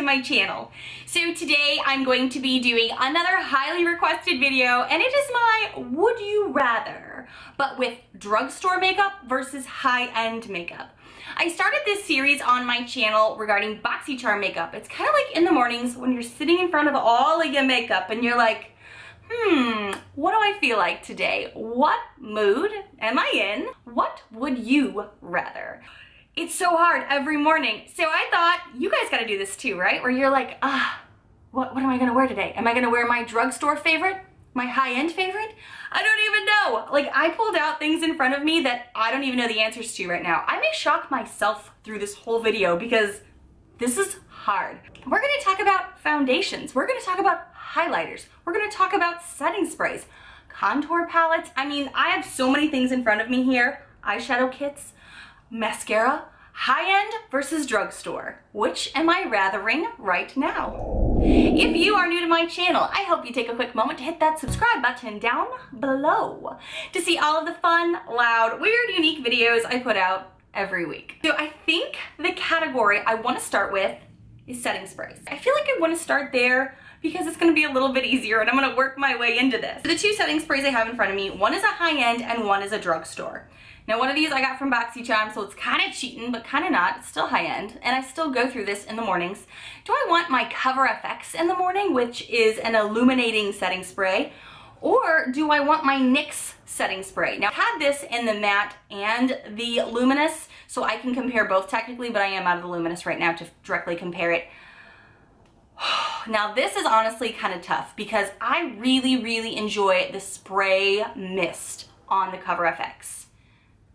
my channel. So today I'm going to be doing another highly requested video, and it is my would you rather, but with drugstore makeup versus high-end makeup. I started this series on my channel regarding Boxycharm makeup. It's kind of like in the mornings when you're sitting in front of all of your makeup and you're like, what do I feel like today? What mood am I in? What would you rather? It's so hard every morning. So I thought you guys gotta do this too, right? Where you're like, what am I gonna wear today? Am I gonna wear my drugstore favorite? My high-end favorite? I don't even know. Like, I pulled out things in front of me that I don't even know the answers to right now. I may shock myself through this whole video because this is hard. We're gonna talk about foundations. We're gonna talk about highlighters. We're gonna talk about setting sprays, contour palettes. I mean, I have so many things in front of me here. Eyeshadow kits, mascara, high-end versus drugstore. Which am I rathering right now? If you are new to my channel, I hope you take a quick moment to hit that subscribe button down below to see all of the fun, loud, weird, unique videos I put out every week. So I think the category I want to start with is setting sprays. I feel like I want to start there because it's going to be a little bit easier and I'm going to work my way into this. So the two setting sprays I have in front of me, one is a high-end and one is a drugstore. Now one of these I got from Boxycharm, so it's kind of cheating, but kind of not. It's still high-end, and I still go through this in the mornings. Do I want my Cover FX in the morning, which is an illuminating setting spray, or do I want my NYX setting spray? Now, I had this in the matte and the luminous, so I can compare both technically, but I am out of the luminous right now to directly compare it. Now, this is honestly kind of tough because I really enjoy the spray mist on the Cover FX.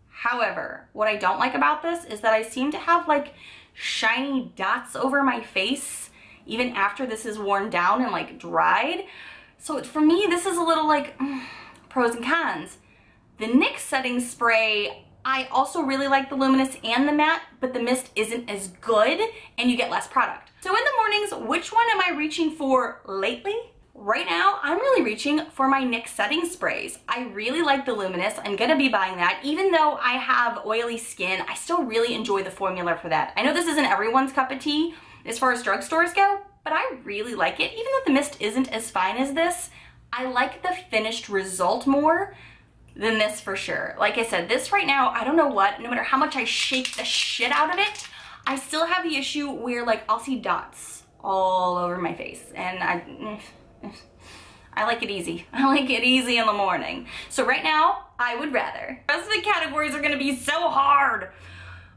However, what I don't like about this is that I seem to have like shiny dots over my face even after this is worn down and like dried. So for me, this is a little like pros and cons. The NYX setting spray, I also really like the luminous and the matte, but the mist isn't as good and you get less product. So in the mornings, which one am I reaching for lately? Right now, I'm really reaching for my NYX setting sprays. I really like the luminous. I'm gonna be buying that. Even though I have oily skin, I still really enjoy the formula for that. I know this isn't everyone's cup of tea as far as drugstores go, but I really like it. Even though the mist isn't as fine as this, I like the finished result more than this for sure. Like I said, this right now, I don't know what, no matter how much I shake the shit out of it, I still have the issue where like I'll see dots all over my face and I like it easy. I like it easy in the morning. So right now, I would rather. The rest of the categories are gonna be so hard.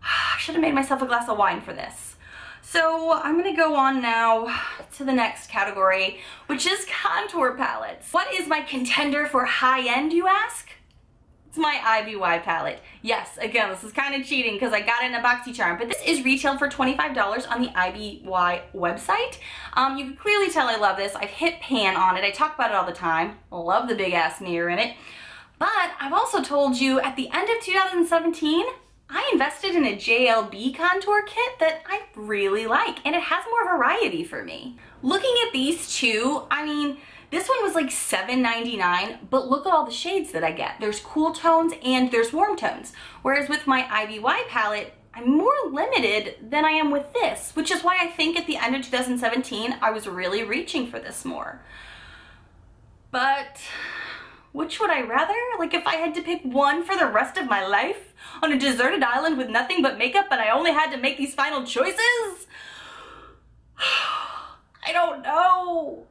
I should have made myself a glass of wine for this. So I'm gonna go on now to the next category, which is contour palettes. What is my contender for high end, you ask? It's my IBY palette. Yes, again, this is kind of cheating because I got it in a Boxycharm, but this is retailed for $25 on the IBY website. You can clearly tell I love this. I've hit pan on it. I talk about it all the time. I love the big ass mirror in it. But I've also told you at the end of 2017, I invested in a JLB contour kit that I really like, and it has more variety for me. Looking at these two, I mean, this one was like $7.99, but look at all the shades that I get. There's cool tones and there's warm tones. Whereas with my IBY palette, I'm more limited than I am with this, which is why I think at the end of 2017, I was really reaching for this more. But which would I rather? Like if I had to pick one for the rest of my life on a deserted island with nothing but makeup and I only had to make these final choices? I don't know.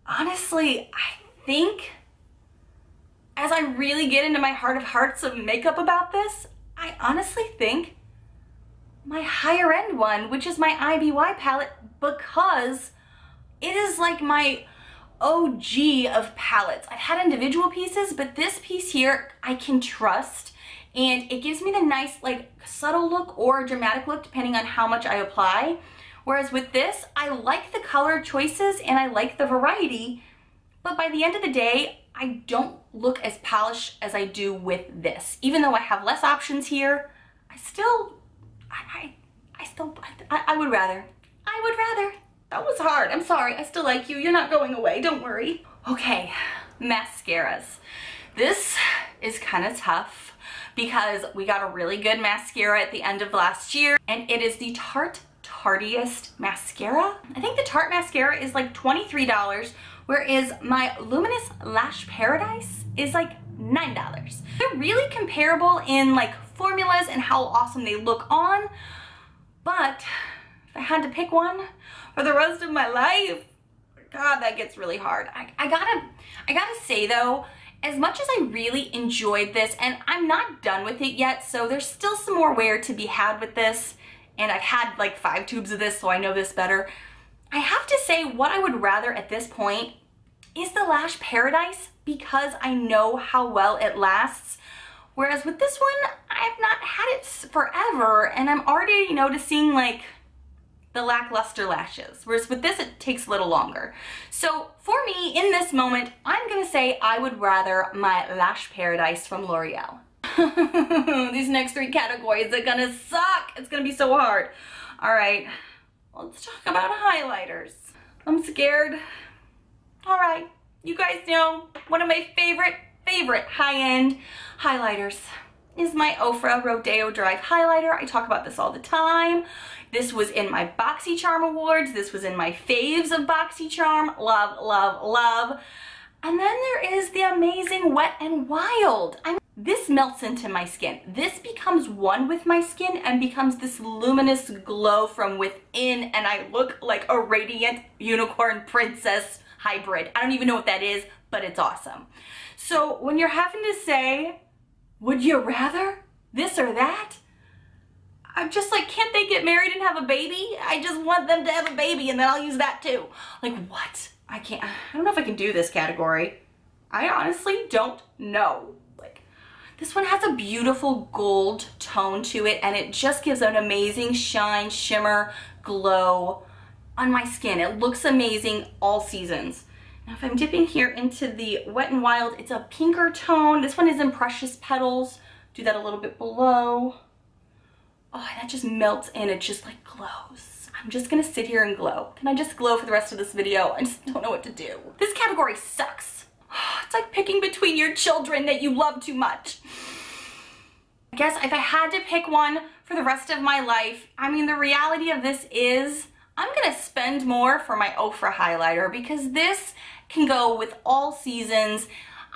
Honestly, I think as I really get into my heart of hearts of makeup about this, I honestly think my higher end one, which is my IBY palette, because it is like my OG of palettes. I've had individual pieces, but this piece here I can trust, and it gives me the nice like subtle look or dramatic look depending on how much I apply. Whereas with this, I like the color choices and I like the variety, but by the end of the day, I don't look as polished as I do with this. Even though I have less options here, I would rather. I would rather. That was hard. I'm sorry. I still like you. You're not going away. Don't worry. Okay, mascaras. This is kind of tough because we got a really good mascara at the end of last year, and it is the Tarte Tarteist mascara. I think the Tarte mascara is like $23, whereas my Luminous Lash Paradise is like $9. They're really comparable in like formulas and how awesome they look on, but if I had to pick one for the rest of my life, God, that gets really hard. I gotta say though, as much as I really enjoyed this, and I'm not done with it yet, so there's still some more wear to be had with this, and I've had like 5 tubes of this, so I know this better. I have to say what I would rather at this point is the Lash Paradise, because I know how well it lasts. Whereas with this one, I've not had it forever, and I'm already noticing like the lackluster lashes. Whereas with this, it takes a little longer. So for me, in this moment, I'm gonna say I would rather my Lash Paradise from L'Oreal. These next 3 categories are gonna suck. It's gonna be so hard. All right, let's talk about highlighters. I'm scared. All right, you guys know one of my favorite high-end highlighters is my Ofra Rodeo Drive highlighter. I talk about this all the time. This was in my Boxycharm awards. This was in my faves of Boxycharm. Love, love, love. And then there is the amazing Wet n Wild. This melts into my skin. This becomes one with my skin and becomes this luminous glow from within, and I look like a radiant unicorn princess hybrid. I don't even know what that is, but it's awesome. So when you're having to say, would you rather this or that? I'm just like, can't they get married and have a baby? I just want them to have a baby and then I'll use that too. Like what? I don't know if I can do this category. I honestly don't know. Like, this one has a beautiful gold tone to it, and it just gives an amazing shine, shimmer, glow on my skin. It looks amazing all seasons. Now if I'm dipping here into the Wet n Wild, it's a pinker tone. This one is in Precious Petals. Do that a little bit below. Oh, that just melts in. It just like glows. I'm just gonna sit here and glow. Can I just glow for the rest of this video? I just don't know what to do. This category sucks. It's like picking between your children that you love too much. I guess if I had to pick one for the rest of my life, I mean, the reality of this is I'm gonna spend more for my Ofra highlighter because this can go with all seasons.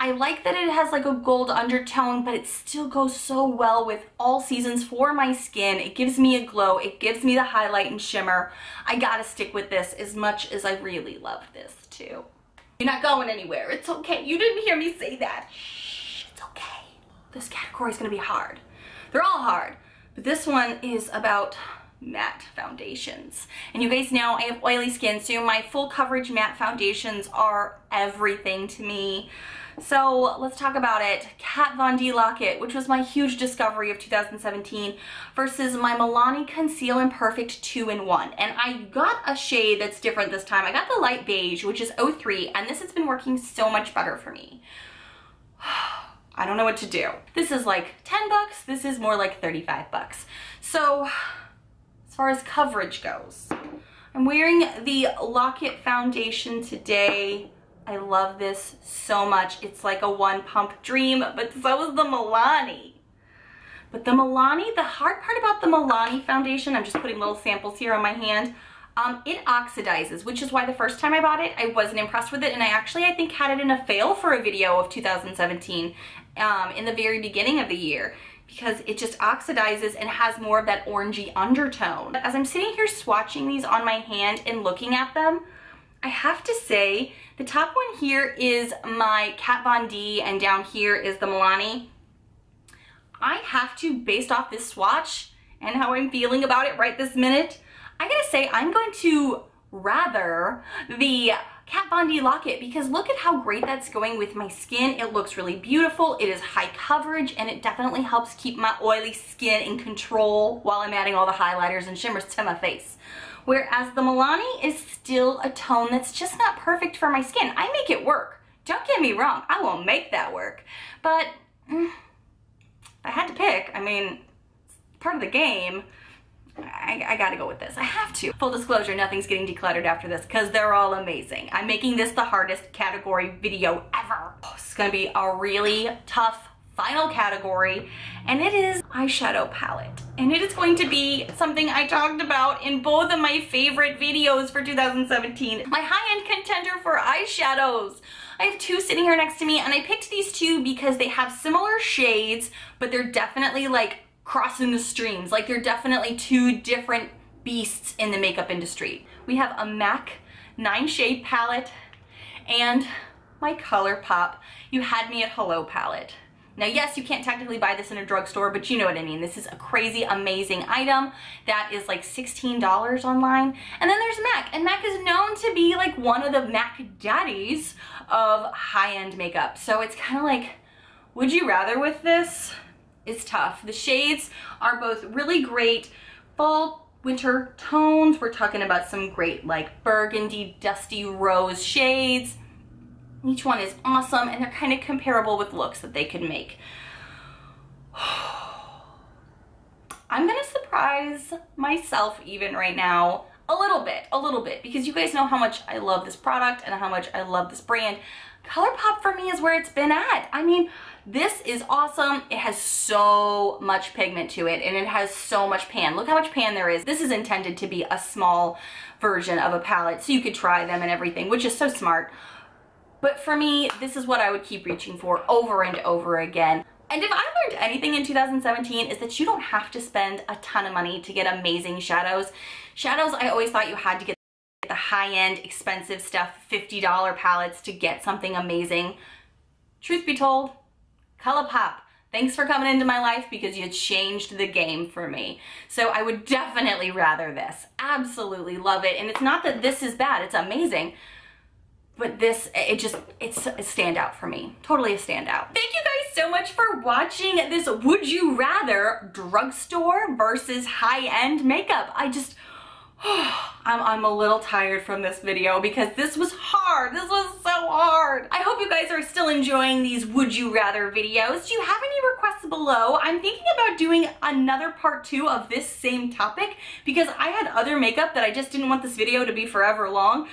I like that it has like a gold undertone, but it still goes so well with all seasons for my skin. It gives me a glow. It gives me the highlight and shimmer. I gotta stick with this as much as I really love this too. You're not going anywhere. It's okay. You didn't hear me say that. Shh, it's okay. This category is gonna be hard. They're all hard, but this one is about matte foundations. And you guys know I have oily skin, so my full coverage matte foundations are everything to me. So let's talk about it. Kat Von D Lock-It, which was my huge discovery of 2017, versus my Milani Conceal and Perfect 2-in-1. And I got a shade that's different this time. I got the light beige, which is 03, and this has been working so much better for me. I don't know what to do. This is like 10 bucks. This is more like 35 bucks. So as far as coverage goes, I'm wearing the Lock-It foundation today. I love this so much. It's like a one pump dream, but so is the Milani. But the Milani, the hard part about the Milani foundation, I'm just putting little samples here on my hand, it oxidizes, which is why the first time I bought it, I wasn't impressed with it, and I think had it in a fail for a video of 2017 in the very beginning of the year, because it just oxidizes and has more of that orangey undertone. As I'm sitting here swatching these on my hand and looking at them, I have to say, the top one here is my Kat Von D, and down here is the Milani. I have to, based off this swatch and how I'm feeling about it right this minute, I gotta say I'm going to rather the Kat Von D Lock-It, because look at how great that's going with my skin. It looks really beautiful, it is high coverage, and it definitely helps keep my oily skin in control while I'm adding all the highlighters and shimmers to my face. Whereas the Milani is still a tone that's just not perfect for my skin. I make it work. Don't get me wrong, I will make that work. But if I had to pick, I mean, it's part of the game. I gotta go with this. I have to. Full disclosure, nothing's getting decluttered after this because they're all amazing. I'm making this the hardest category video ever. Oh, it's gonna be a really tough final category, and it is eyeshadow palette. And it is going to be something I talked about in both of my favorite videos for 2017. My high-end contender for eyeshadows. I have two sitting here next to me, and I picked these two because they have similar shades, but they're definitely like crossing the streams. Like they're definitely two different beasts in the makeup industry. We have a MAC 9-shade palette and my ColourPop You Had Me at Hello palette. Now, yes, you can't technically buy this in a drugstore, but you know what I mean. This is a crazy, amazing item that is like $16 online. And then there's MAC, and MAC is known to be like one of the MAC daddies of high-end makeup. So it's kind of like, would you rather with this? It's tough. The shades are both really great fall, winter tones. We're talking about some great like burgundy, dusty rose shades. Each one is awesome, and they're kind of comparable with looks that they could make. I'm gonna surprise myself even right now a little bit, because you guys know how much I love this product and how much I love this brand. ColourPop for me is where it's been at. I mean, this is awesome. It has so much pigment to it, and it has so much pan. Look how much pan there is. This is intended to be a small version of a palette, so you could try them and everything, which is so smart. But for me, this is what I would keep reaching for over and over again. And if I learned anything in 2017 is that you don't have to spend a ton of money to get amazing shadows. Shadows, I always thought you had to get the high-end, expensive stuff, $50 palettes to get something amazing. Truth be told, ColourPop, thanks for coming into my life because you changed the game for me. So I would definitely rather this. Absolutely love it. And it's not that this is bad, it's amazing. But this, it's a standout for me. Totally a standout. Thank you guys so much for watching this Would You Rather drugstore versus high-end makeup. I'm a little tired from this video because this was hard. This was so hard. I hope you guys are still enjoying these Would You Rather videos. Do you have any requests below? I'm thinking about doing another part 2 of this same topic because I had other makeup that I just didn't want this video to be forever long.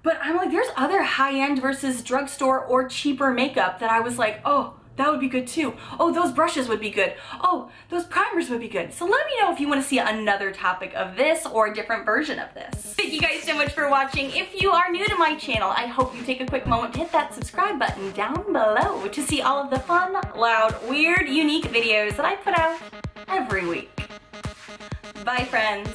But I'm like, there's other high-end versus drugstore or cheaper makeup that I was like, oh, that would be good too. Oh, those brushes would be good. Oh, those primers would be good. So let me know if you want to see another topic of this or a different version of this. Thank you guys so much for watching. If you are new to my channel, I hope you take a quick moment to hit that subscribe button down below to see all of the fun, loud, weird, unique videos that I put out every week. Bye, friends.